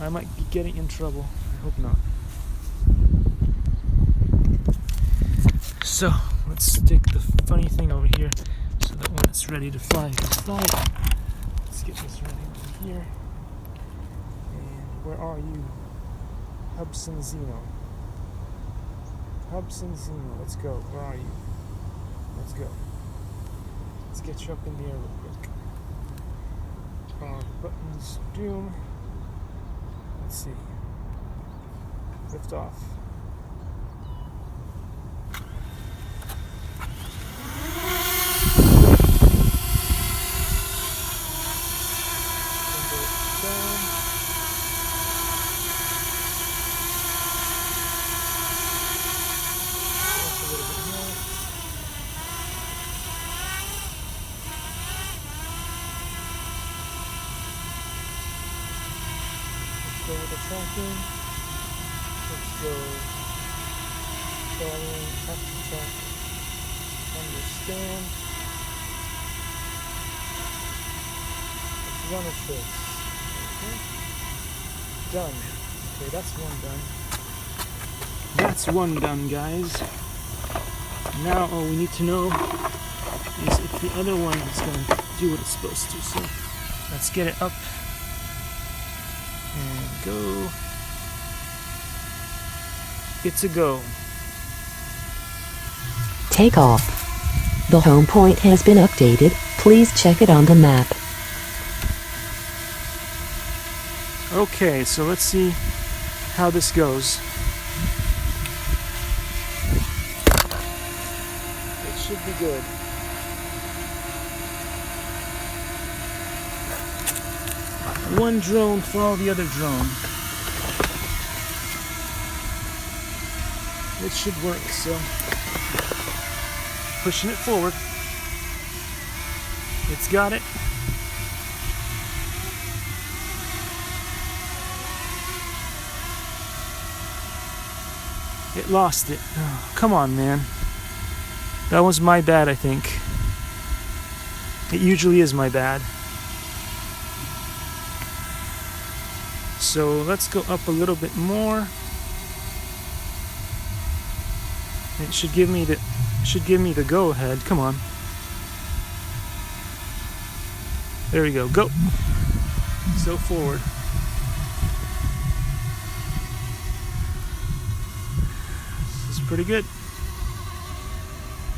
I might be getting in trouble. I hope not. So let's stick the funny thing over here so that when it's ready to fly, it can fly. Let's get this running over here. And where are you? Hubson Zeno. Hubson Zeno, let's go. Where are you? Let's go. Let's get you up in the air real quick. Buttons, doom. Let's see. Lift off. Go with the tracking. Let's go following after track. Understand. Let's run a trace. Okay. Done. Okay, that's one done. That's one done, guys. Now all we need to know is if the other one is going to do what it's supposed to. So let's get it up. And go. It's a go. Take off. The home point has been updated. Please check it on the map. Okay, so let's see how this goes. It should be good. One drone for all the other drones. It should work, so pushing it forward. It's got it. It lost it. Oh, come on, man. That was my bad, I think. It usually is my bad. So let's go up a little bit more. It should give me the go ahead. Come on. There we go. Go. So forward. This is pretty good.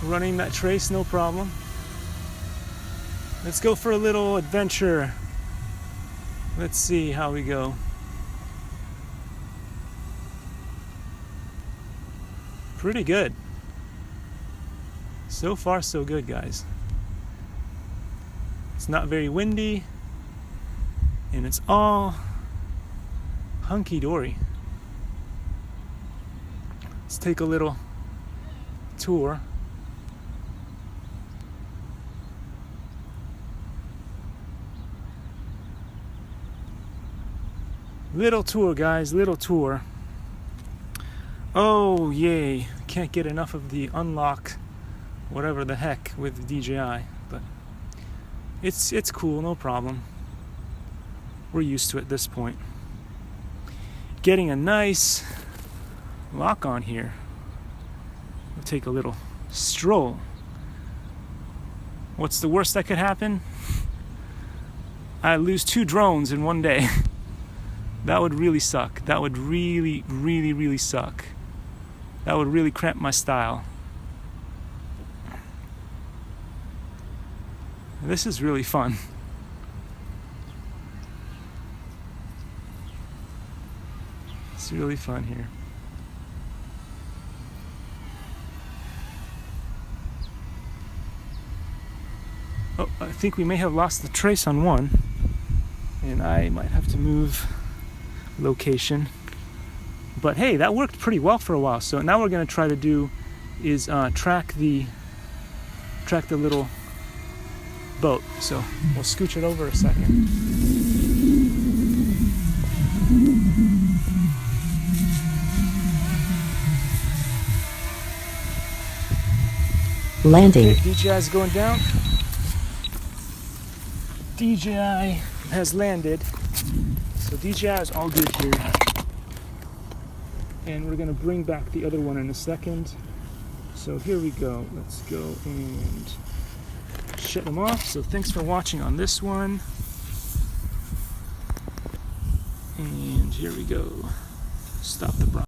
Running that trace, no problem. Let's go for a little adventure. Let's see how we go. Pretty good. So far, so good, guys. It's not very windy, and it's all hunky-dory. Let's take a little tour. Little tour, guys, little tour. Oh, yay. Can't get enough of the unlock, whatever the heck, with DJI, but it's cool, no problem. We're used to it at this point. Getting a nice lock on here. We'll take a little stroll. What's the worst that could happen? I lose 2 drones in one day. That would really suck. That would really, really, really suck. That would really cramp my style. This is really fun. It's really fun here. Oh, I think we may have lost the trace on one, and I might have to move location. But hey, that worked pretty well for a while. So now what we're going to try to do is track the little boat. So we'll scooch it over a second. Landing. Okay, DJI's going down. DJI has landed. So So DJI is all good here. And we're going to bring back the other one in a second. So here we go. Let's go and shut them off. So thanks for watching on this one. And here we go. Stop the broadcast.